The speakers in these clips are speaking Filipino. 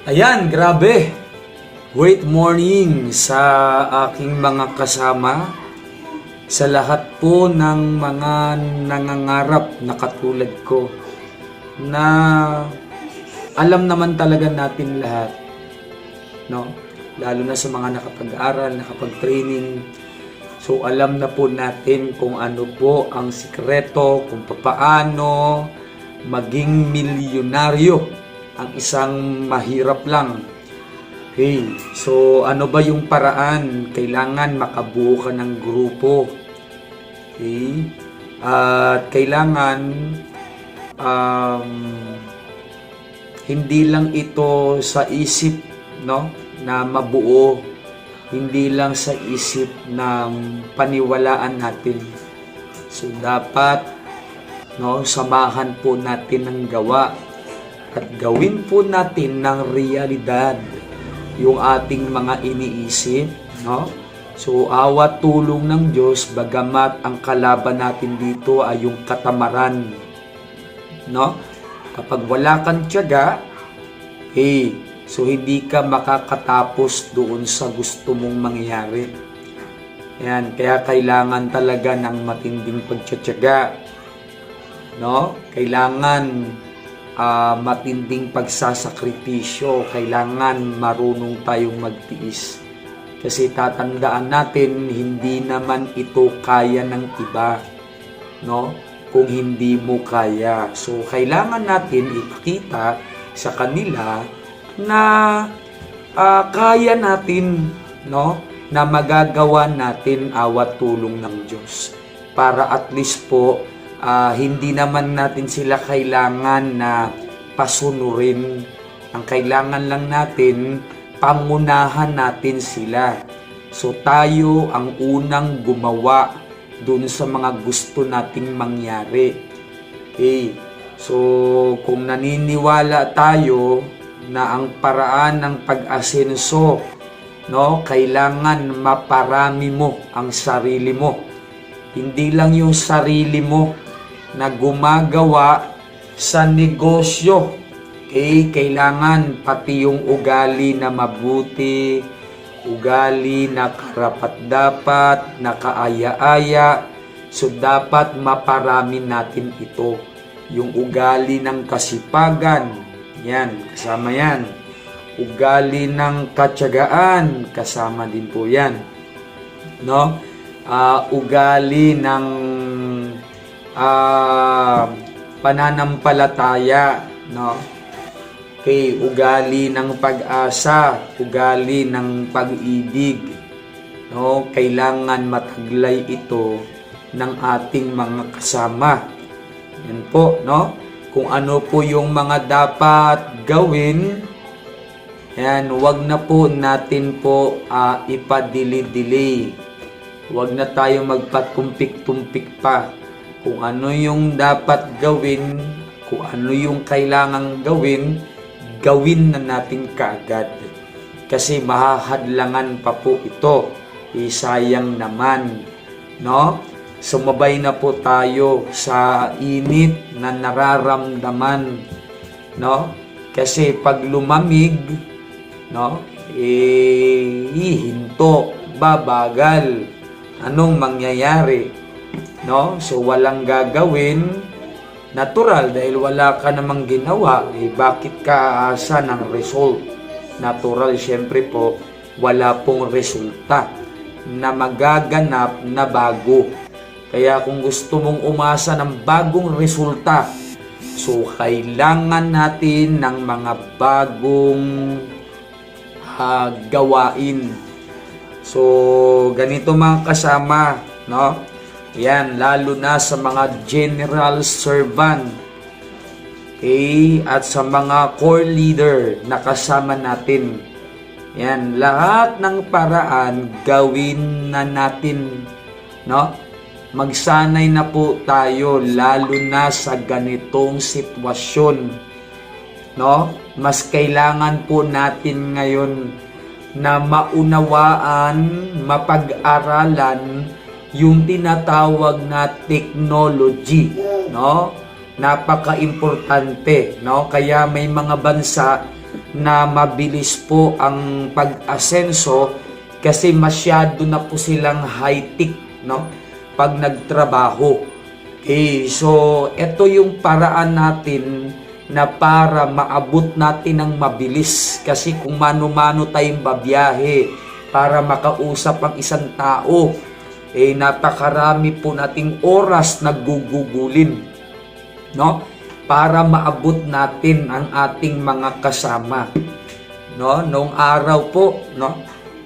Ayan, grabe. Great morning sa aking mga kasama, sa lahat po ng mga nangangarap na katulad ko, na alam naman talaga natin lahat, no? Lalo na sa mga nakapag-aral, nakapag-training. So alam na po natin kung ano po ang sikreto, kung papaano maging milyonaryo ang isang mahirap lang. Okay, so ano ba yung paraan? Kailangan makabuo ka ng grupo. Okay, at kailangan hindi lang ito sa isip, no, na mabuo, hindi lang sa isip na paniwalaan natin. So dapat, no, samahan po natin ng gawa at gawin po natin ng realidad yung ating mga iniisip, no? So awa tulong ng Diyos, bagamat ang kalaban natin dito ay yung katamaran, no? Kapag wala kang tiyaga, so hindi ka makakatapos doon sa gusto mong mangyari. Yan, kaya kailangan talaga ng matinding pagtitiyaga, no? Kailangan matinding pagsasakripisyo, kailangan marunong tayong magtiis. Kasi tatandaan natin, hindi naman ito kaya ng iba, no? Kung hindi mo kaya. So, kailangan natin ipakita sa kanila na kaya natin, no? Na magagawa natin awat tulong ng Diyos. Para at least po, hindi naman natin sila kailangan na pasunurin. Ang kailangan lang natin, pangunahan natin sila. So tayo ang unang gumawa dun sa mga gusto nating mangyari. Okay. So kung naniniwala tayo na ang paraan ng pag-asenso, no, kailangan maparami mo ang sarili mo. Hindi lang yung sarili mo na gumagawa sa negosyo. Okay, kailangan pati yung ugali na mabuti, ugali na karapat-dapat, na kaaya-aya. So dapat maparami natin ito. Yung ugali ng kasipagan, yan, kasama yan. Ugali ng katyagaan, kasama din po yan. No? Ugali ng pananampalataya, no? Okay, ugali ng pag-asa, ugali ng pag-ibig, no? Kailangan mataglay ito ng ating mga kasama. Yan po, no? Kung ano po yung mga dapat gawin, yan, wag na po natin po ipadili-dili. Wag na tayo magpatumpik-tumpik pa. Kung ano yung dapat gawin, kung ano yung kailangang gawin, gawin na natin kaagad. Kasi mahahadlangan pa po ito. Sayang naman, no? Sumabay na po tayo sa init na nararamdaman, no? Kasi pag lumamig, no, hihinto, babagal. Anong mangyayari? No? So walang gagawin, natural, dahil wala ka namang ginawa, bakit ka aasa ng result? Natural, syempre po, wala pong resulta na magaganap na bago. Kaya kung gusto mong umasa ng bagong resulta, so kailangan natin ng mga bagong gawain. So ganito mga kasama, no? Yan, lalo na sa mga general servant, okay, at sa mga core leader na kasama natin. Yan, lahat ng paraan gawin na natin, no? Magsanay na po tayo, lalo na sa ganitong sitwasyon, no? Mas kailangan po natin ngayon na maunawaan, mapag-aralan yung tinatawag na technology, no? Napaka-importante, no? Kaya may mga bansa na mabilis po ang pag-asenso kasi masyado na po silang high-tech, no? Pag nagtrabaho. Okay, so ito yung paraan natin na para maabot natin ng mabilis. Kasi kung mano-mano tayong babiyahe para makausap ang isang tao, napakarami po nating oras na gugugulin, no? Para maabot natin ang ating mga kasama, no? Noong araw po, no?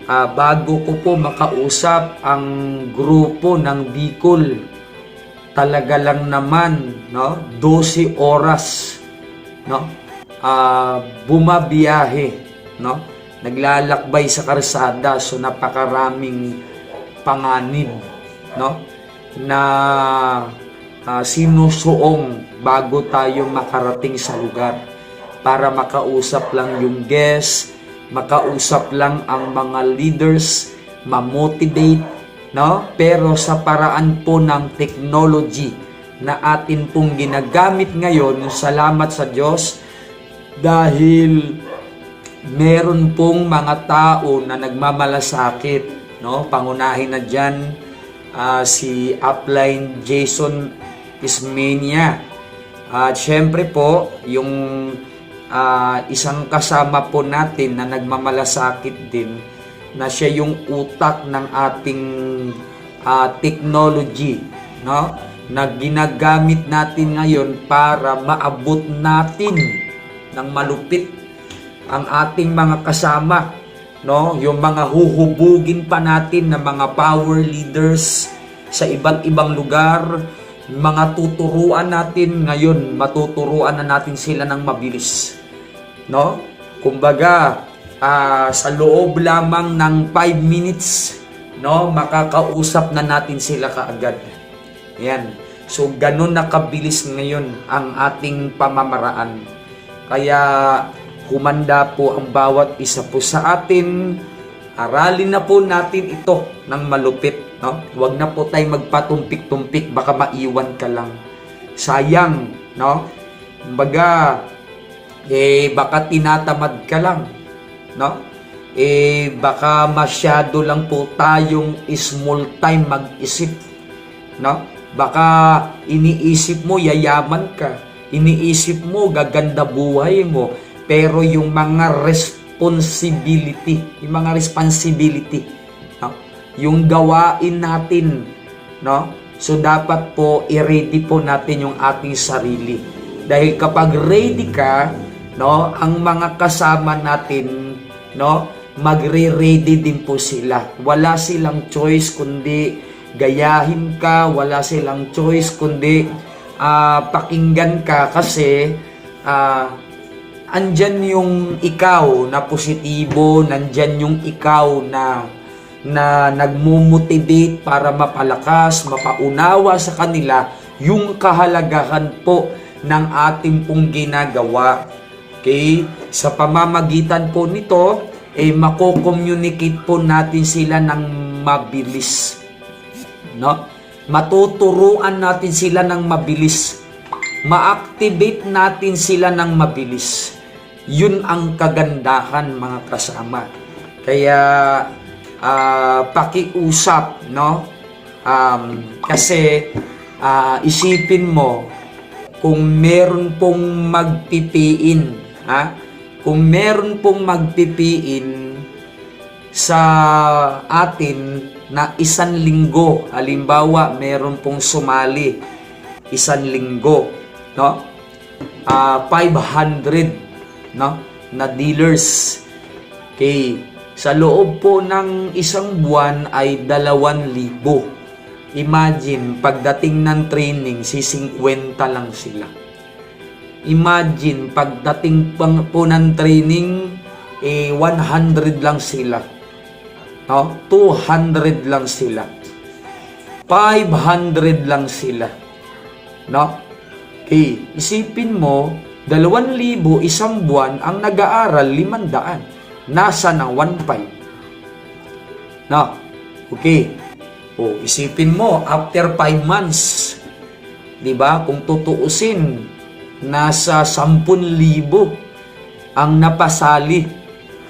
Bago ko po makausap ang grupo ng Bicol, talaga lang naman, no? 12 oras, no? Bumabiyahe, no? Naglalakbay sa karsada, so napakaraming panganib, no? Na sinusuong bago tayo makarating sa lugar para makausap lang yung guest, makausap lang ang mga leaders, ma-motivate, no? Pero sa paraan po ng technology na atin pong ginagamit ngayon, salamat sa Diyos dahil meron pong mga tao na nagmamalasakit, no? Pangunahin na dyan si Upline Jason Ismenia. At syempre po, yung isang kasama po natin na nagmamalasakit din, na siya yung utak ng ating technology, no? Na ginagamit natin ngayon para maabot natin ng malupit ang ating mga kasama, no? Yung mga huhubugin pa natin na mga power leaders sa iba't ibang lugar, mga tuturuan natin ngayon, matuturuan na natin sila ng mabilis, no? Kumbaga, sa loob lamang ng 5 minutes, no, makakausap na natin sila kaagad. Yan. So, ganun na kabilis ngayon ang ating pamamaraan. Kaya, humanda po ang bawat isa po sa atin. Aralin na po natin ito ng malupit, no? Huwag na po tayo magpatumpik-tumpik, baka maiwan ka lang. Sayang, no? Kumbaga, baka tinatamad ka lang, no? Baka masyado lang po tayong small time mag-isip, no? Baka iniisip mo yayaman ka, iniisip mo gaganda buhay mo, pero yung mga responsibility, no? Yung gawain natin, no? So dapat po i-ready po natin yung ating sarili. Dahil kapag ready ka, no, ang mga kasama natin, no, magre-ready din po sila. Wala silang choice kundi gayahin ka, wala silang choice kundi pakinggan ka kasi andyan yung ikaw na positibo, nandyan yung ikaw na nagmo-motivate para mapalakas, mapaunawa sa kanila yung kahalagahan po ng ating pong ginagawa. Okay? Sa pamamagitan po nito, mako-communicate po natin sila ng mabilis, no? Matuturuan natin sila ng mabilis. Ma-activate natin sila ng mabilis. Yun ang kagandahan, mga kasama. Kaya pakiusap, no? Kasi isipin mo kung meron pong magpipiin, kung meron pong magpipiin sa atin na 1 linggo, halimbawa meron pong sumali 1 linggo, no? 500, no, na dealers. Okay, sa loob po ng 1 buwan ay 2,000. Imagine, pagdating ng training, 50 lang sila. Imagine, pagdating po ng training, 100 lang sila. No? 200 lang sila. 500 lang sila. No? Okay, isipin mo, 2,000 1 buwan, ang nag-aaral 500. Nasa ng 1,500. No? Okay. O, isipin mo, after 5 months, di ba, kung tutuusin, nasa 10,000 ang napasali.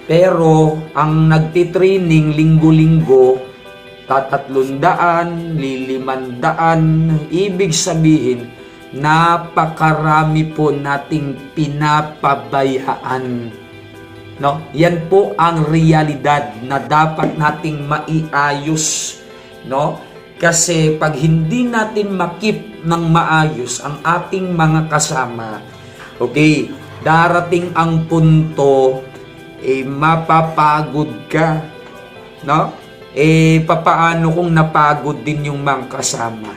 Pero ang nagtitraining linggo-linggo, 300, 500, ibig sabihin, napakarami po nating pinapabayaan. No? Yan po ang realidad na dapat nating maiayos. No? Kasi pag hindi natin makip ng maayos ang ating mga kasama, okay, darating ang punto, mapapagod ka. No? Papaano kung napagod din yung mga kasama?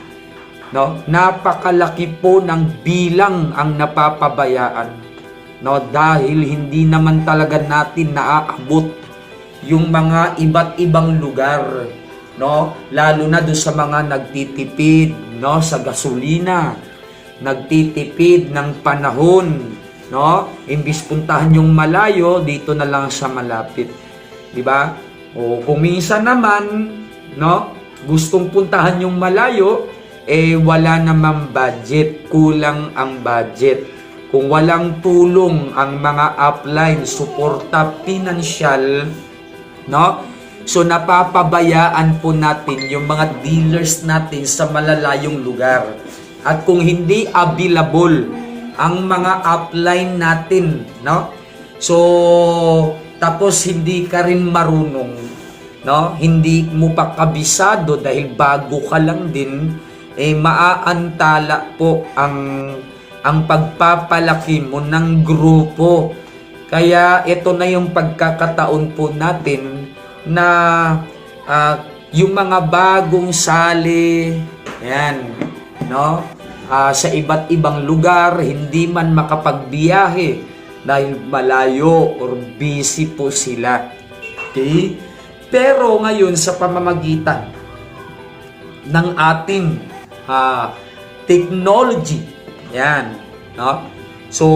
No? Napakalaki po ng bilang ang napapabayaan. No, dahil hindi naman talaga natin naaabot yung mga iba't ibang lugar, no? Lalo na doon sa mga nagtitipid, no, sa gasolina, nagtitipid ng panahon, no? Imbis puntahan yung malayo, dito na lang sa malapit. 'Di ba? O kung minsan naman, no, gustong puntahan yung malayo, wala namang budget, kulang ang budget. Kung walang tulong ang mga upline, suporta pinansyal, no? So napapabayaan po natin yung mga dealers natin sa malalayong lugar. At kung hindi available ang mga upline natin, no? So tapos hindi ka rin marunong, no? Hindi mo pa kabisado dahil bago ka lang din, maaantala po ang pagpapalaki mo ng grupo. Kaya ito na yung pagkakataon po natin na yung mga bagong sali, yan, no? Sa iba't ibang lugar, hindi man makapagbiyahe dahil malayo or busy po sila. Okay? Pero ngayon sa pamamagitan ng ating technology, yan, no? So,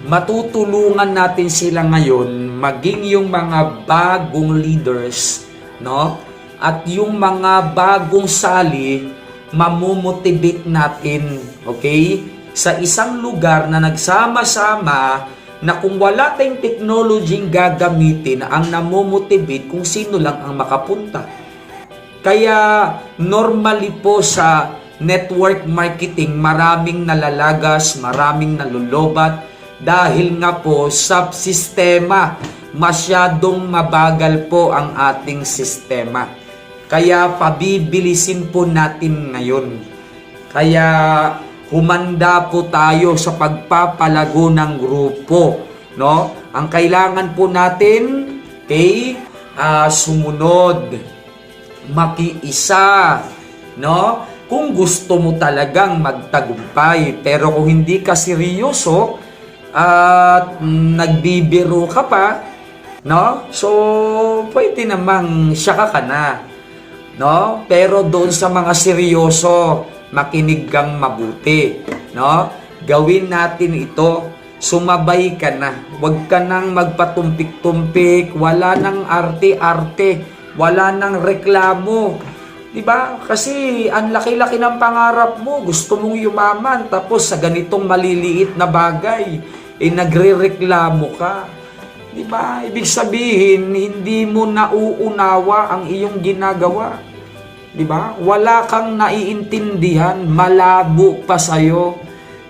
matutulungan natin sila ngayon maging yung mga bagong leaders, no? At yung mga bagong sali, mamumotivate natin, okay? Sa isang lugar na nagsama-sama na kung wala tayong technology gagamitin, ang namumotivate kung sino lang ang makapunta. Kaya, normally po sa network marketing, maraming nalalagas, maraming nalulobat dahil nga po sa sistema, masyadong mabagal po ang ating sistema. Kaya pabibilisin po natin ngayon. Kaya humanda po tayo sa pagpapalago ng grupo, no? Ang kailangan po natin, sumunod, makiisa, no? Kung gusto mo talagang magtagumpay, pero kung hindi ka seryoso at nagbibiro ka pa, no? So, pwede namang syaka ka na, no? Pero doon sa mga seryoso, makinig kang mabuti, no? Gawin natin ito, sumabay ka na. Huwag ka nang magpatumpik-tumpik, wala nang arte-arte, wala nang reklamo. Diba? Kasi ang laki-laki ng pangarap mo, gusto mong yumaman, tapos sa ganitong maliliit na bagay, nagre-reklamo ka. Diba? Ibig sabihin, hindi mo nauunawa ang iyong ginagawa. Diba? Wala kang naiintindihan, malabo pa sa'yo.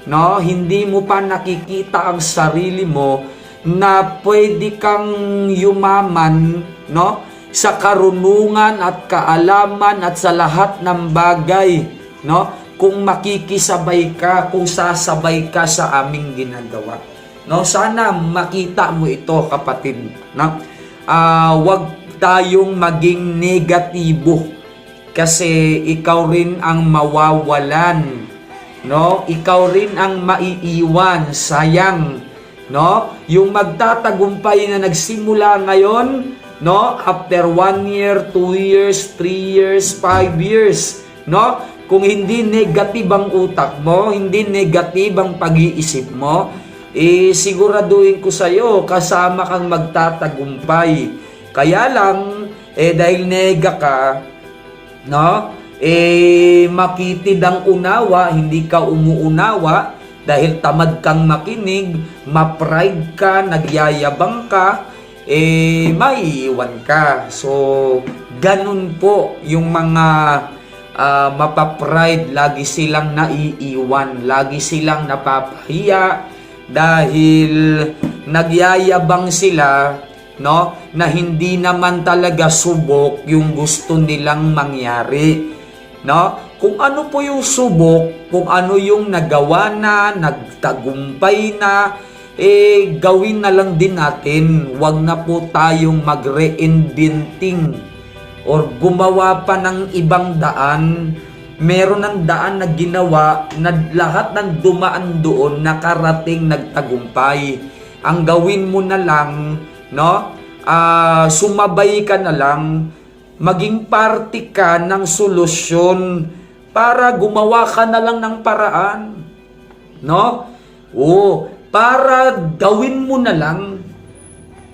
No? Hindi mo pa nakikita ang sarili mo na pwede kang yumaman, no? Sa karunungan at kaalaman at sa lahat ng bagay, no? Kung makikisabay ka, kung sasabay ka sa aming ginagawa, no? Sana makita mo ito, kapatid, no? Wag tayong maging negatibo kasi ikaw rin ang mawawalan, no? Ikaw rin ang maiiwan, sayang, no? Yung magtatagumpay na nagsimula ngayon, no? After 1 year, 2 years, 3 years, 5 years, no? Kung hindi negative ang utak mo, hindi negative ang pag-iisip mo, siguraduhin ko sa'yo, kasama kang magtatagumpay. Kaya lang, dahil nega ka, no? Makitid ang unawa, hindi ka umuunawa, dahil tamad kang makinig, ma-pride ka, nagyayabang ka, maiiwan ka. So, ganun po yung mga mapapride, lagi silang naiiwan, lagi silang napapahiya dahil nagyayabang sila, no, na hindi naman talaga subok yung gusto nilang mangyari, no? Kung ano po yung subok, kung ano yung nagawa na, nagtagumpay na, gawin na lang din natin. Huwag na po tayong mag-reinventing or gumawa pa ng ibang daan. Meron ng daan na ginawa na lahat ng dumaan doon nakarating nagtagumpay. Ang gawin mo na lang, no? Sumabay ka na lang, maging parte ka ng solusyon para gumawa ka na lang ng paraan, no? Para gawin mo na lang,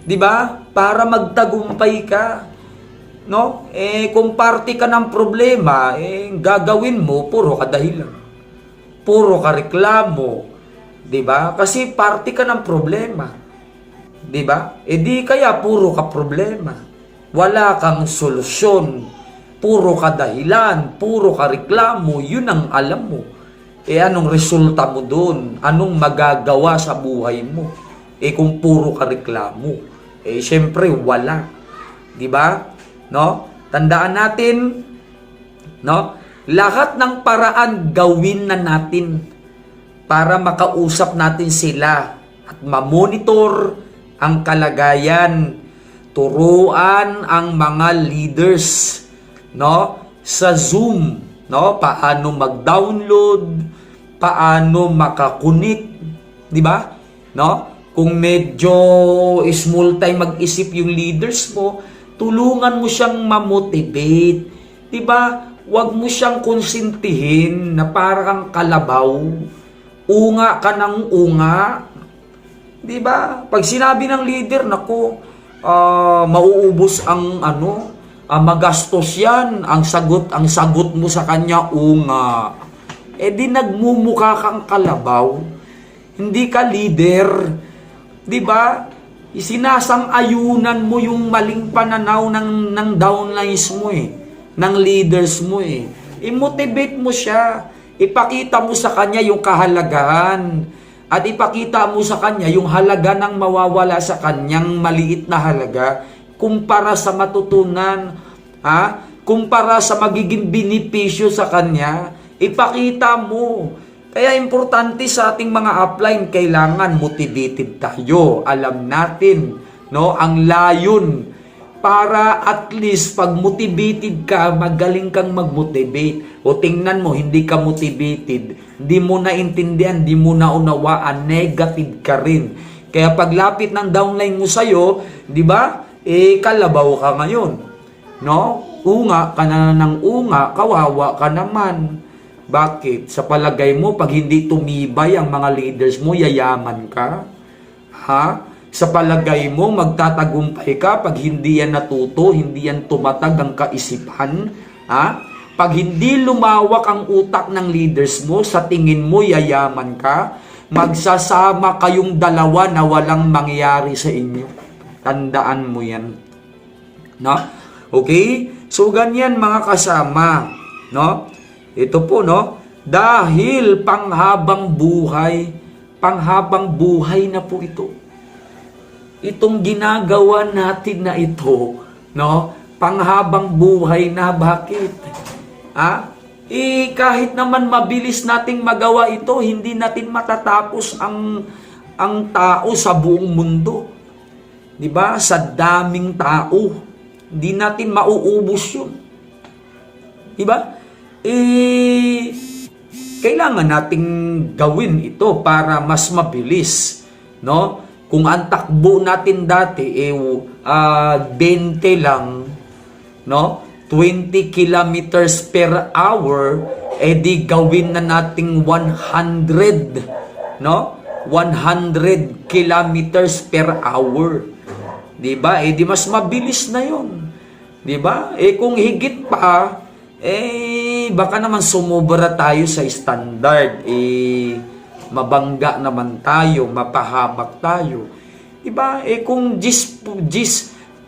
'di ba? Para magtagumpay ka, no? Kung parte ka ng problema, gagawin mo puro ka dahilan. Puro ka reklamo, 'di ba? Kasi parte ka ng problema. 'Di ba? Di kaya puro ka problema. Wala kang solusyon. Puro ka dahilan, puro ka reklamo, yun ang alam mo. Anong resulta mo doon? Anong magagawa sa buhay mo? Kung puro ka reklamo, syempre wala. 'Di ba? No? Tandaan natin, no? Lahat ng paraan gawin na natin para makausap natin sila at ma-monitor ang kalagayan. Turuan ang mga leaders, no, sa Zoom, no, paano mag-download, paano makakunik, 'di ba? No? Kung medyo small time mag-isip yung leaders mo, tulungan mo siyang ma-motivate, 'di ba? Huwag mo siyang konsintihin na parang kalabaw. Unga ka ng unga. 'Di ba? Pag sinabi ng leader, nako, mauubos ang magastos yan. Ang sagot mo sa kanya, unga. Di nagmumukha kang kalabaw. Hindi ka leader. 'Di ba? Isinasang-ayunan mo yung maling pananaw ng downlines mo ng leaders mo I-motivate mo siya. Ipakita mo sa kanya yung kahalagahan. At ipakita mo sa kanya yung halaga ng mawawala sa kanyang maliit na halaga kumpara sa matutunan, kumpara sa magiging benepisyo sa kanya. Ipakita mo. Kaya importante sa ating mga upline, kailangan motivated tayo. Alam natin, no, ang layon para at least pag motivated ka, magaling kang mag-motivate. O tingnan mo, hindi ka motivated, hindi mo naintindihan, hindi mo naunawaan, negative ka rin. Kaya paglapit ng downline mo sa'yo, di ba, kalabaw ka ngayon. No? Unga ka na ng unga, kawawa ka naman. Bakit? Sa palagay mo, pag hindi tumibay ang mga leaders mo, yayaman ka? Sa palagay mo, magtatagumpay ka pag hindi yan natuto, hindi yan tumatag ang kaisipan? Pag hindi lumawak ang utak ng leaders mo, sa tingin mo, yayaman ka? Magsasama kayong dalawa na walang mangyari sa inyo. Tandaan mo yan. No? Okay? So, ganyan mga kasama. No? Ito po, no? Dahil panghabang buhay na po ito. Itong ginagawa natin na ito, no? Panghabang buhay na. Bakit? Kahit naman mabilis nating magawa ito, hindi natin matatapos ang tao sa buong mundo. 'Di ba? Sa daming tao, hindi natin mauubos 'yun. 'Di ba? Kailangan nating gawin ito para mas mabilis, no? Kung ang takbo natin dati 20 lang, no? 20 kilometers per hour, di gawin na nating 100, no? 100 kilometers per hour. 'Di ba? Di mas mabilis na 'yon. 'Di ba? Kung higit pa, baka naman sumobra tayo sa standard. mabangga naman tayo, mapahamak tayo. Diba? Kung 20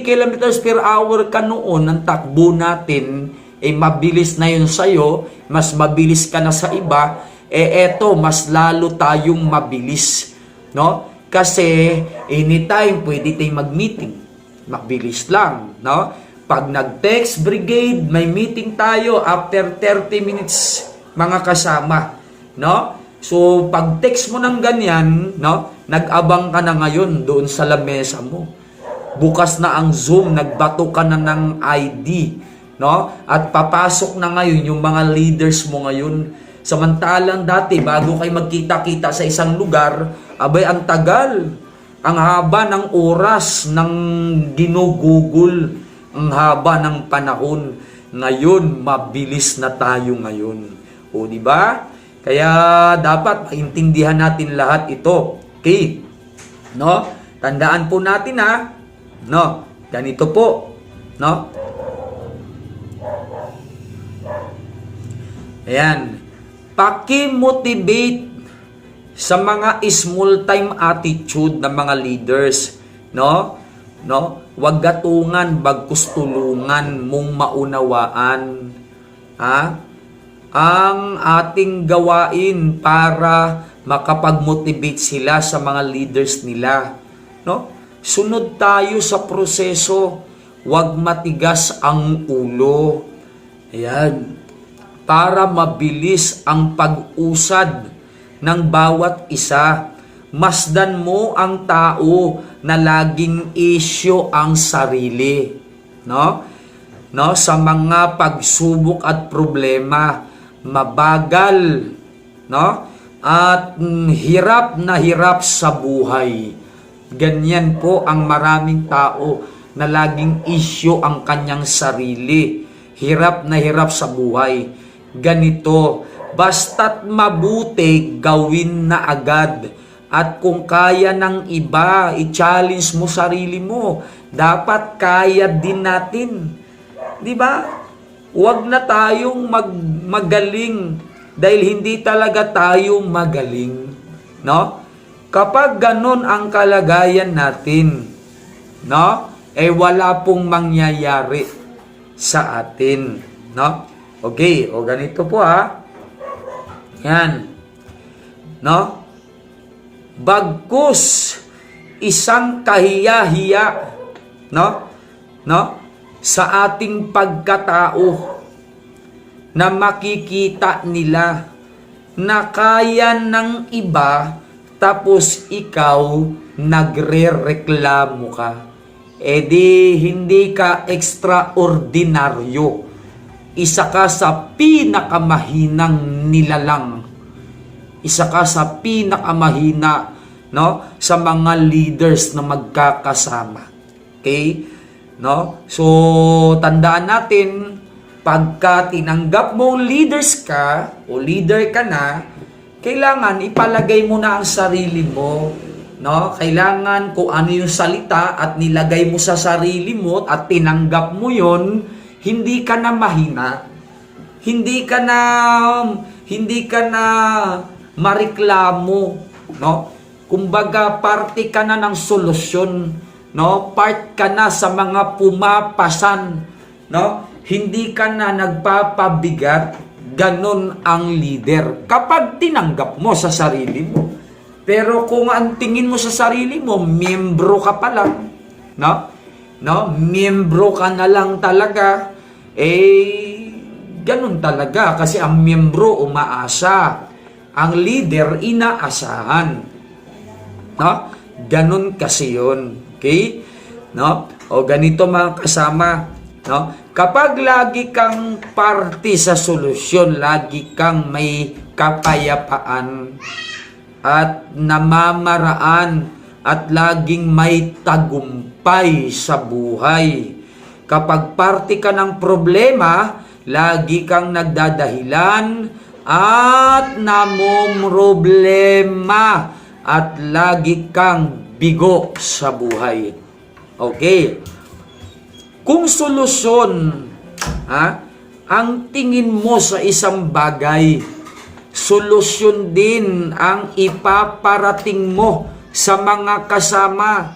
kilometers per hour ka noon, ang takbo natin, mabilis na yun sa'yo, mas mabilis ka na sa iba, eto, mas lalo tayong mabilis. No? Kasi, anytime, pwede tayong mag-meeting. Mabilis lang. No? Pag nag-text brigade, may meeting tayo after 30 minutes, mga kasama. No? So, pag text mo ng ganyan, no? Nag-abang ka na ngayon doon sa lamesa mo. Bukas na ang Zoom, nagbato ka na ng ID, no? At papasok na ngayon yung mga leaders mo ngayon. Samantalang dati, bago kayo magkita-kita sa isang lugar, abay, ang tagal. Ang haba ng oras ng ginugugol. Ang haba ng panahon. Ngayon, mabilis na tayo ngayon. O, di ba? Kaya dapat maintindihan natin lahat ito. Okay? No? Tandaan po natin no? Ganito po, no? Ayan. Paki-motivate sa mga small time attitude ng mga leaders, no? No? Huwag gatungan, bagkus tulungan mong maunawaan. Ang ating gawain para makapag-motivate sila sa mga leaders nila, no? Sunod tayo sa proseso, huwag matigas ang ulo. Ayan. Para mabilis ang pag-usad ng bawat isa. Masdan mo ang tao na laging issue ang sarili, no? No, sa mga pagsubok at problema, mabagal, no? At hirap na hirap sa buhay. Ganyan po ang maraming tao na laging issue ang kanyang sarili. Hirap na hirap sa buhay. Ganito, basta't mabuti, gawin na agad. At kung kaya ng iba, i-challenge mo sarili mo. Dapat kaya din natin. Di ba? Huwag na tayong magaling dahil hindi talaga tayo magaling. No? Kapag ganun ang kalagayan natin, no? Wala pong mangyayari sa atin, no? Okay, o ganito po Yan. No? Bagkus isang kahiya-hiya, no? No? Sa ating pagkatao na makikita nila na kaya ng iba tapos ikaw nagre-reklamo ka. Di hindi ka extraordinaryo. Isa ka sa pinakamahinang nilalang. Isa ka sa pinakamahina, no, sa mga leaders na magkakasama. Okay? No? So, tandaan natin, pagka tinanggap mong leaders ka o leader ka na, kailangan ipalagay mo na ang sarili mo, no? Kailangan kung ano yung salita at nilagay mo sa sarili mo at tinanggap mo yon, hindi ka na mahina. Hindi ka na mareklamo, no? Kumbaga parte ka na ng solusyon, no? Part ka na sa mga pumapasan, no? Hindi ka na nagpapabigat. Ganon ang leader kapag tinanggap mo sa sarili mo. Pero kung ang tingin mo sa sarili mo, miyembro ka pa lang, no? No? Miyembro ka na lang talaga, ganon talaga. Kasi ang miyembro umaasa, ang leader inaasahan. No? Ganon kasi yun. Okay? No? O ganito mga kasama, no? Kapag lagi kang parte sa solusyon, lagi kang may kapayapaan at namamaraan at laging may tagumpay sa buhay. Kapag parte ka ng problema, lagi kang nagdadahilan at namomroblema at lagi kang bigo sa buhay. Okay? Kung solusyon, ang tingin mo sa isang bagay, solusyon din ang ipaparating mo sa mga kasama.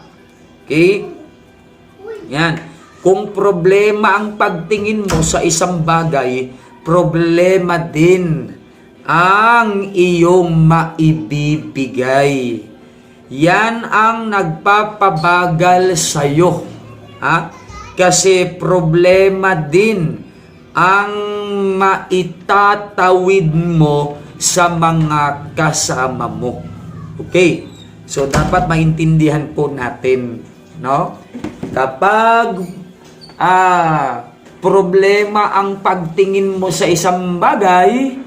Okay? Yan. Kung problema ang pagtingin mo sa isang bagay, problema din ang iyong maibibigay. Yan ang nagpapabagal sa'yo. Kasi problema din ang maitatawid mo sa mga kasama mo. Okay? So, dapat maintindihan po natin, no? Kapag problema ang pagtingin mo sa isang bagay,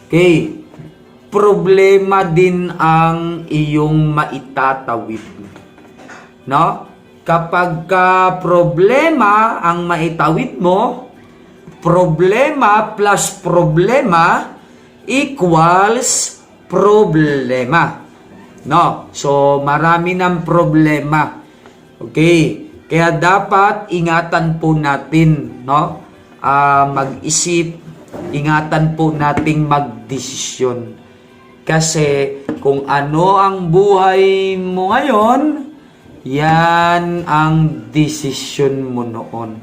okay, problema din ang iyong maitatawid. No? Kapag problema ang maitawid mo, problema plus problema equals problema. No? So, marami ng problema. Okay? Kaya dapat ingatan po natin, no? Mag-isip, ingatan po nating magdesisyon. Kasi kung ano ang buhay mo ngayon, yan ang desisyon mo noon.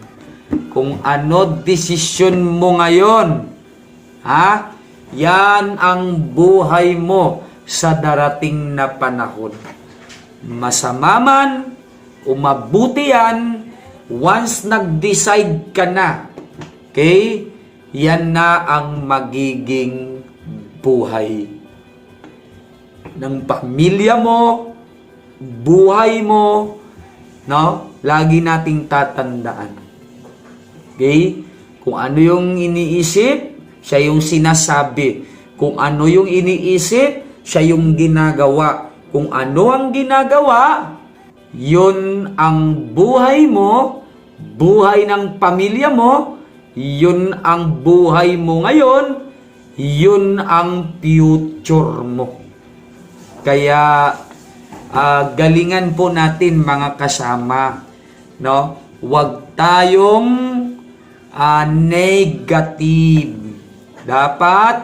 Kung ano desisyon mo ngayon, yan ang buhay mo sa darating na panahon. Masama man o mabuti yan, once nag-decide ka na, okay, yan na ang magiging buhay ng pamilya mo, buhay mo, no? Lagi nating tatandaan. Okay? Kung ano yung iniisip, siya yung sinasabi. Kung ano yung iniisip, siya yung ginagawa. Kung ano ang ginagawa, yun ang buhay mo, buhay ng pamilya mo, yun ang buhay mo ngayon, yun ang future mo. Kaya, galingan po natin mga kasama, no? Huwag tayong negative. Dapat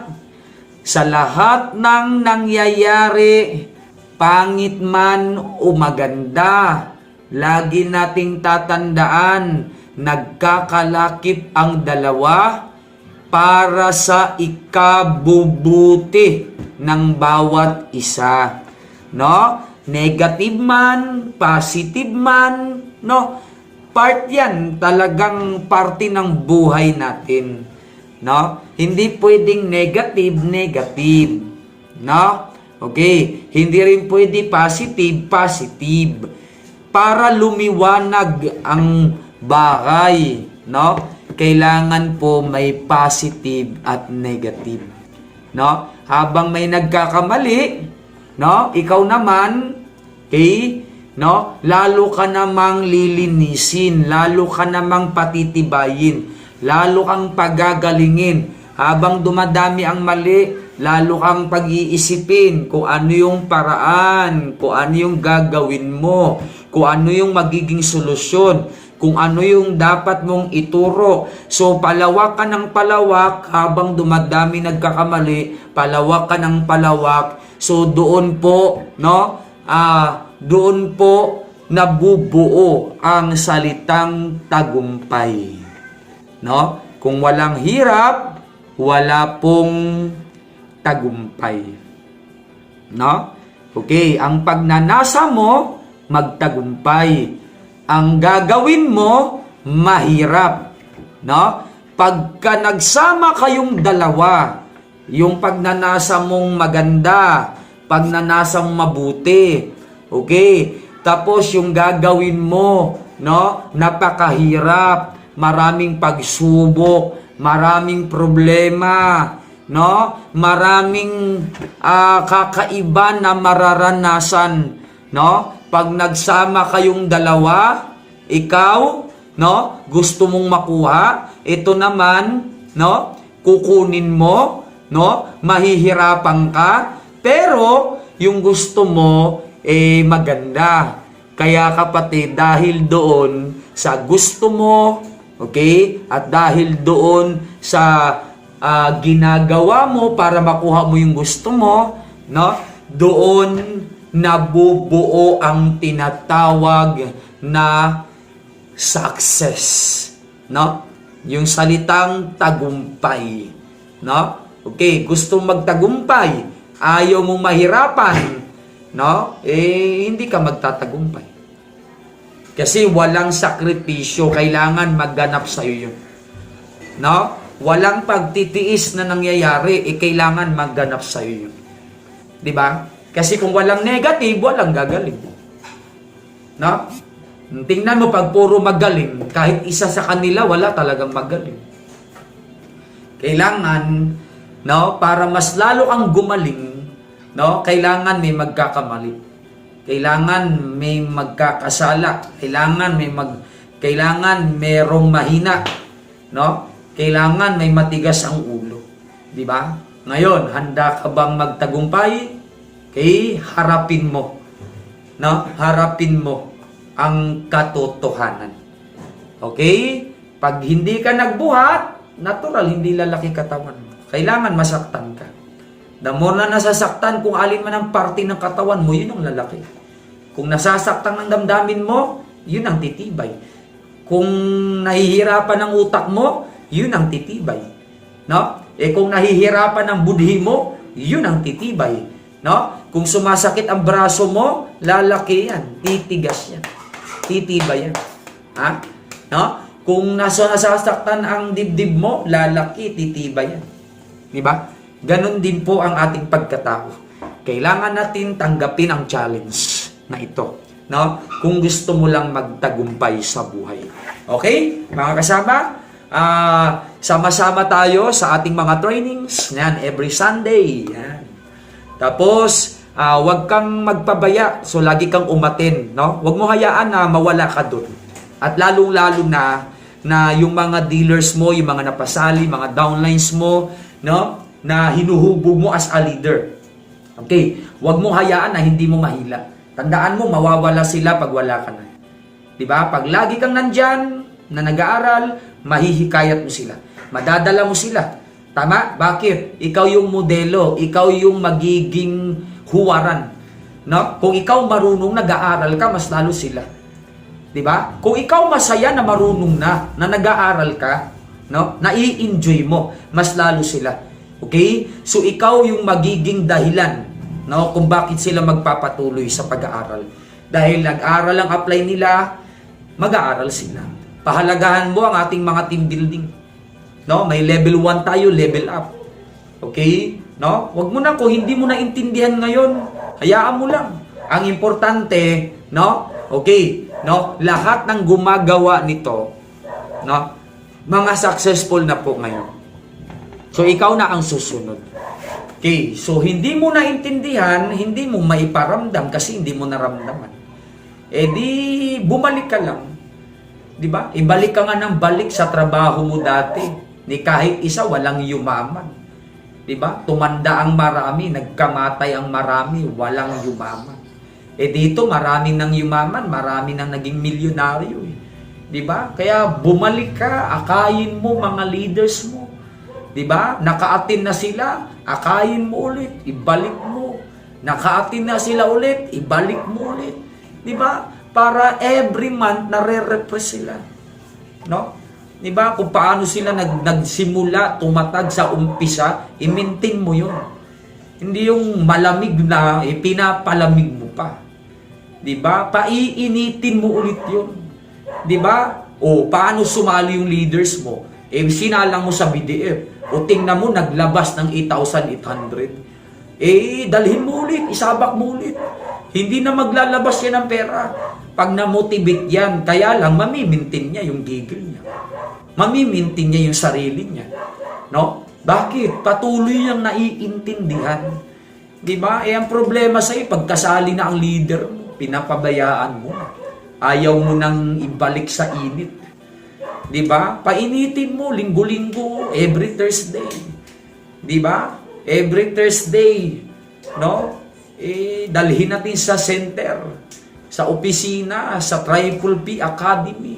sa lahat ng nangyayari, pangit man o maganda, lagi nating tatandaan, nagkakalakip ang dalawa para sa ikabubuti ng bawat isa. No? Negative man, positive man, no? Part yan, talagang parte ng buhay natin. No? Hindi pwedeng negative. No? Okay, hindi rin pwede positive. Para lumiwanag ang bagay, no? Kailangan po may positive at negative. No? Habang may nagkakamali, no? Ikaw naman, okay? No? Lalo ka namang lilinisin, lalo ka namang patitibayin, lalo kang pagagalingin. Habang dumadami ang mali, lalo kang pag-iisipin kung ano yung paraan, kung ano yung gagawin mo, kung ano yung magiging solusyon, kung ano yung dapat mong ituro. So, palawak ka ng palawak habang dumadami nagkakamali, palawak ka ng palawak. So, doon po, no? Doon po nabubuo ang salitang tagumpay. No? Kung walang hirap, wala pong tagumpay. No? Okay, ang pagnanasa mo, magtagumpay. Ang gagawin mo, mahirap. No? Pagka nagsama kayong dalawa, yung pagnanasa mong maganda, pagnanasa mong mabuti, okay? Tapos yung gagawin mo, no? Napakahirap, maraming pagsubok, maraming problema, no? Maraming kakaiba na mararanasan, no? Pag nagsama kayong dalawa, ikaw, no? Gusto mong makuha, ito naman, no? Kukunin mo, no? Mahihirapan ka, pero yung gusto mo maganda. Kaya kapatid, dahil doon sa gusto mo, okay? At dahil doon sa ginagawa mo para makuha mo yung gusto mo, no? Doon nabubuo ang tinatawag na success, no? Yung salitang tagumpay, no? Okay, gusto magtagumpay, ayaw mong mahirapan, no? Hindi ka magtatagumpay. Kasi walang sakripisyo, kailangan magganap sa iyo yun. No? Walang pagtitiis na nangyayari, kailangan magganap sa iyo yun. 'Di ba? Kasi kung walang negative, walang gagaling. No? Tingnan mo pag puro magaling, kahit isa sa kanila wala talagang magaling. Kailangan, no, para mas lalo kang gumaling, no, kailangan may magkakamali. Kailangan may magkakasala, kailangan merong mahina, no? Kailangan may matigas ang ulo, 'di ba? Ngayon, handa ka bang magtagumpay? Okay, harapin mo. No? Harapin mo ang katotohanan. Okay? Pag hindi ka nagbuhat, natural hindi lalaki katawan mo. Kailangan masaktan ka. The more na nasasaktan, kung alin man ang parte ng katawan mo, yun ang lalaki. Kung nasasaktan ng damdamin mo, yun ang titibay. Kung nahihirapan ang utak mo, yun ang titibay. No? Kung nahihirapan ang budhi mo, yun ang titibay. No? Kung sumasakit ang braso mo, lalaki yan. Titigas yan. Titibay yan. Ha? No? Kung nasasaktan ang dibdib mo, lalaki, titibay yan. Diba? Ganon din po ang ating pagkatao. Kailangan natin tanggapin ang challenge na ito. No? Kung gusto mo lang magtagumpay sa buhay. Okay? Mga kasama, sama-sama tayo sa ating mga trainings. Yan, every Sunday. Yan. Tapos, wag kang magpabaya. So, lagi kang umatin. No? Wag mo hayaan na mawala ka doon. At lalong-lalo na yung mga dealers mo, yung mga napasali, mga downlines mo, no? Na hinuhubog mo as a leader. Okay? Huwag mo hayaan na hindi mo mahila. Tandaan mo, mawawala sila pag wala ka na. Diba? Pag lagi kang nandyan, na nag-aaral, mahihikayat mo sila. Madadala mo sila. Tama? Bakit? Ikaw yung modelo. Ikaw yung magiging huwaran. No? Kung ikaw marunong nag-aaral ka, mas lalo sila. Diba? Kung ikaw masaya na marunong na nag-aaral ka, no? Nai-enjoy mo, mas lalo sila. Okay? So, ikaw yung magiging dahilan, no? Kung bakit sila magpapatuloy sa pag-aaral. Dahil nag-aaral ang apply nila, mag-aaral sila. Pahalagahan mo ang ating mga team building. No? May level 1 tayo, level up. Okay? No? Wag mo na, kung hindi mo na intindihan ngayon, hayaan mo lang. Ang importante, no? Okay, no? Lahat ng gumagawa nito, no? Mga successful na po ngayon. So, ikaw na ang susunod. Okay, so hindi mo naintindihan, hindi mo maiparamdam kasi hindi mo naramdaman. Di bumalik ka lang. Di ba? Ibalik ka nga ng balik sa trabaho mo dati. Ni kahit isa walang yumaman. Di ba? Tumanda ang marami, nagkamatay ang marami, walang yumaman. Dito maraming nang yumaman, marami nang naging milyonaryo. Di ba? Kaya bumalik ka, akayin mo mga leaders mo. Diba? Nakaatin na sila, akayin mo ulit, ibalik mo. Nakaatin na sila ulit, ibalik mo ulit. Diba? Para every month nare-refresh sila. No? Diba? Kung paano sila nagsimula, tumatag sa umpisa, i-maintain mo yun. Hindi yung malamig na, pinapalamig mo pa. Diba? Paiinitin mo ulit yun. Diba? O, paano sumali yung leaders mo? Sinalang mo sa BDF. O tingnan mo, naglabas ng 8,800. Dalhin mo ulit, isabak mo ulit. Hindi na maglalabas yan ng pera. Pag na-motivate yan, kaya lang mamimintin niya yung gigil niya. Mamimintin niya yung sarili niya. No? Bakit? Patuloy niyang naiintindihan. Diba? Ang problema sa'yo, pagkasali na ang leader mo, pinapabayaan mo. Ayaw mo nang ibalik sa init. Diba? Painitin mo linggo-linggo, every Thursday. Diba? Every Thursday, no? Dalhin natin sa center, sa opisina, sa Triple P Academy.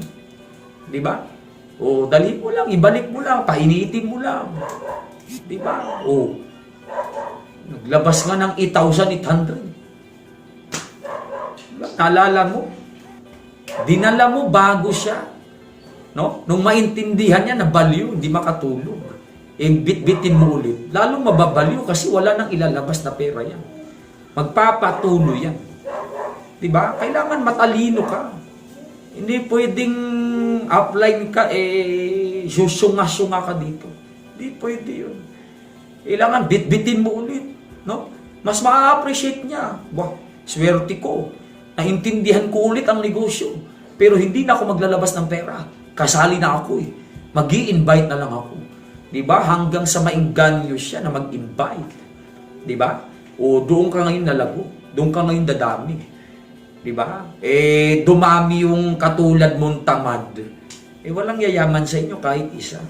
Diba? O dalhin mo lang, ibalik mo lang, painitin mo lang. Di ba? Oh. Naglabas nga ng 8,800. Diba? Naalala mo? Dinala mo bago siya. No? Nung maintindihan niya na baliw, hindi makatulog. Bit-bitin mo ulit. Lalong mababaliw kasi wala nang ilalabas na pera yan. Magpapatuloy yan. Diba? Kailangan matalino ka. Hindi pwedeng upline ka, susunga-sunga ka dito. Hindi pwede yun. Kailangan bit-bitin mo ulit. No? Mas ma-appreciate niya. Wah, swerte ko. Naintindihan ko ulit ang negosyo. Pero hindi na ako maglalabas ng pera. Kasali na ako eh. Mag-i-invite na lang ako. Diba? Hanggang sa maingganyo siya na mag-invite. Diba? O doon ka ngayon nalago. Doon ka ngayon dadami. Diba? Dumami yung katulad mong tamad. Walang yayaman sa inyo kahit isa.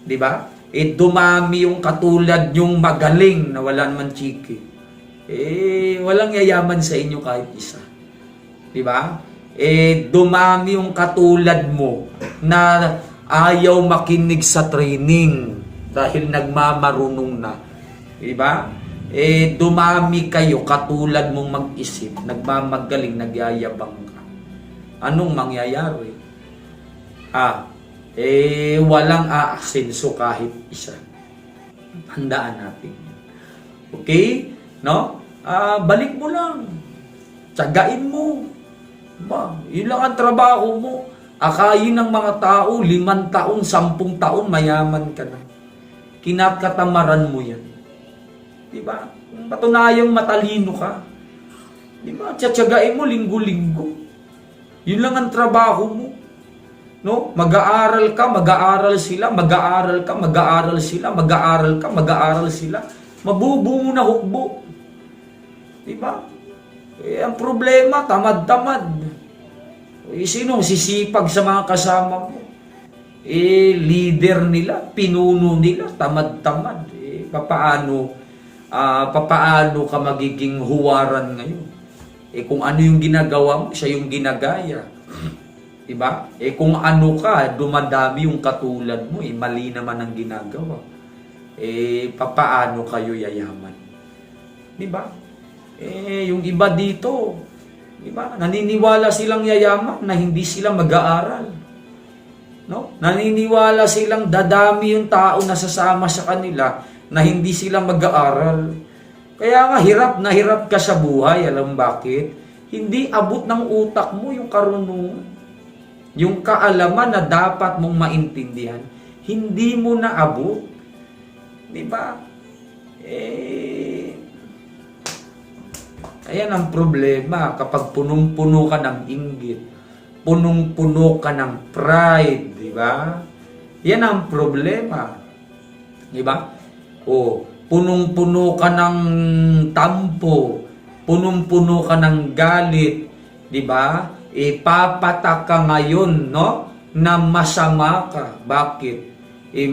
Diba? Dumami yung katulad yung magaling na wala naman chiki. Walang yayaman sa inyo kahit isa. Diba? Dumami yung katulad mo na ayaw makinig sa training dahil nagmamarunong na. Diba? Dumami kayo katulad mong mag-isip, nagmamagaling, nagyayabang ka. Anong mangyayari? Walang aasenso kahit isa. Handaan natin. Okay? No? Balik mo lang. Tsagain mo. Yun lang ang trabaho mo. Akayin ng mga tao, 5 taon, 10 taon, mayaman ka na. Kinakatamaran mo yan. Diba? Patunayang matalino ka. Diba? Tsatsagain mo linggo-linggo. Yun lang ang trabaho mo. No? Mag-aaral ka, mag-aaral sila, mag-aaral ka, mag-aaral sila, mag-aaral ka, mag-aaral sila. Mabubuo mo na hukbo. Diba? Ang problema, tamad-tamad. Sino sisipag sa mga kasama mo? Leader nila, pinuno nila, tamad-tamad. Papaano ka magiging huwaran ngayon? Kung ano yung ginagawa mo, siya yung ginagaya. Diba? Kung ano ka, dumadami yung katulad mo, mali naman ang ginagawa. Papaano kayo yayaman? Diba? Yung iba dito, diba? Naniniwala silang yayaman na hindi sila mag-aaral. No? Naniniwala silang dadami yung tao na sasama sa kanila na hindi sila mag-aaral. Kaya nga hirap ka sa buhay. Alam bakit? Hindi abot ng utak mo yung karunungan. Yung kaalaman na dapat mong maintindihan. Hindi mo na abot. Diba? Ayan ang problema kapag punong-puno ka ng inggit. Punong-puno ka ng pride. Diba? Yan ang problema. Diba? Punong-puno ka ng tampo. Punong-puno ka ng galit. Diba? Ipapatak ka ngayon, no? Na masama ka. Bakit?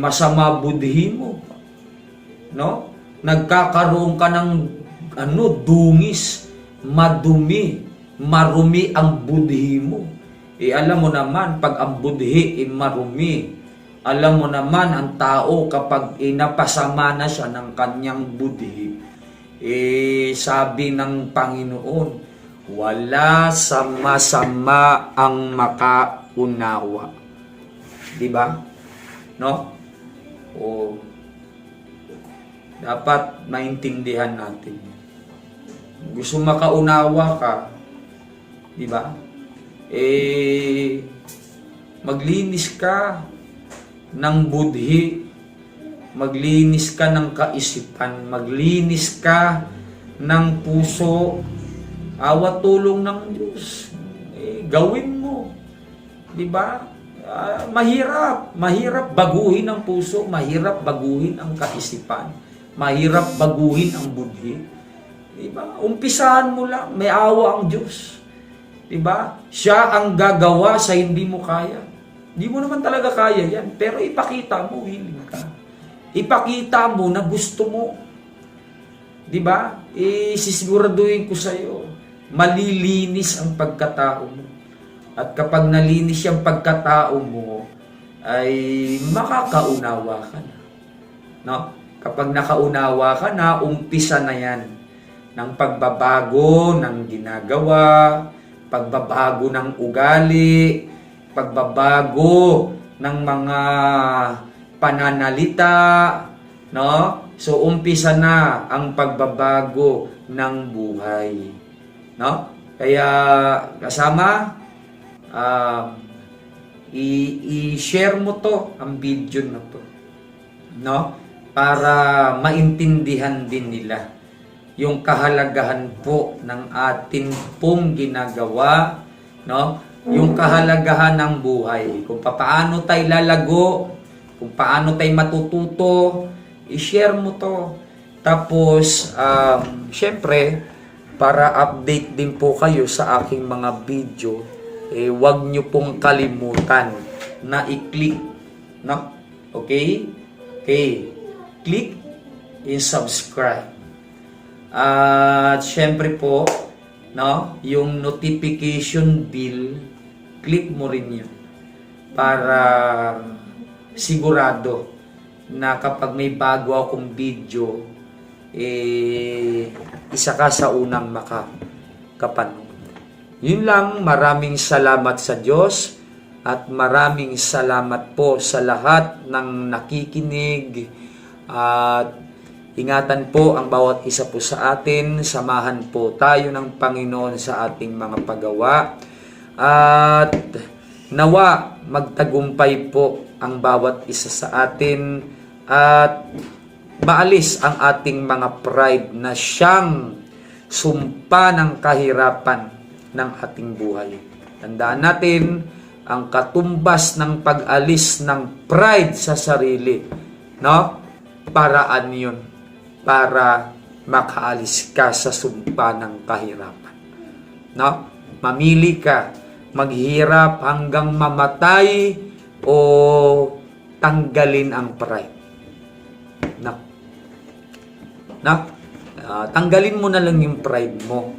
Masama budhi mo. No? Nagkakaroon ka ng dungis, madumi, marumi ang budhi mo. Alam mo naman, pag ang budhi marumi, alam mo naman ang tao kapag napasama na siya ng kanyang budhi, sabi ng Panginoon, wala sa masama ang makaunawa. Diba? No? Dapat maintindihan natin. Gusto makaunawa ka, diba? Maglinis ka ng budhi, maglinis ka ng kaisipan, maglinis ka ng puso, awat tulong ng Diyos. Gawin mo. Diba? Mahirap baguhin ang puso, mahirap baguhin ang kaisipan, mahirap baguhin ang budhi. Diba? Umpisahan mo lang, may awa ang Diyos. Diba? Siya ang gagawa sa hindi mo kaya. Hindi mo naman talaga kaya yan, pero ipakita mo, willing ka. Ipakita mo na gusto mo. Diba? Sisiguraduhin ko sa iyo, malilinis ang pagkatao mo. At kapag nalinis yung pagkatao mo, ay makakaunawa ka na. no? Kapag nakaunawa ka na, umpisa na yan ng pagbabago ng ginagawa, pagbabago ng ugali, pagbabago ng mga pananalita, no? So umpisa na ang pagbabago ng buhay, no? Kaya kasama, i-share mo to, ang video na to, no? Para maintindihan din nila yung kahalagahan po ng atin pong ginagawa, no? Yung kahalagahan ng buhay, kung paano tayo lalago, kung paano tayo matututo, i-share mo to. Tapos, syempre, para update din po kayo sa aking mga video, huwag nyo pong kalimutan na i-click, no? Okay? Okay. Click and subscribe. At syempre po, no, yung notification bell, click mo rin yun para sigurado na kapag may bago akong video, isa ka sa unang makakapanood. Yun lang, maraming salamat sa Diyos at maraming salamat po sa lahat ng nakikinig. At ingatan po ang bawat isa po sa atin. Samahan po tayo ng Panginoon sa ating mga paggawa. At nawa magtagumpay po ang bawat isa sa atin. At maalis ang ating mga pride na siyang sumpa ng kahirapan ng ating buhay. Tandaan natin ang katumbas ng pag-alis ng pride sa sarili, no? Paraan yun para makaalis ka sa sumpa ng kahirapan, no? Mamili ka, maghirap hanggang mamatay o tanggalin ang pride, no? Tanggalin mo na lang yung pride mo.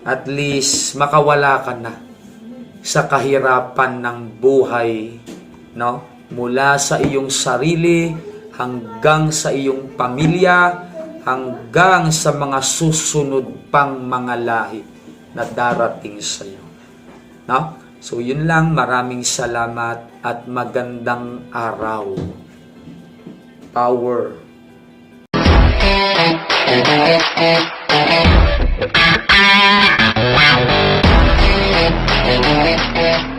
At least makawala ka na sa kahirapan ng buhay, no? Mula sa iyong sarili hanggang sa iyong pamilya, hanggang sa mga susunod pang mga lahi na darating sa iyo, no? So yun lang, maraming salamat at magandang araw. Power. Wow.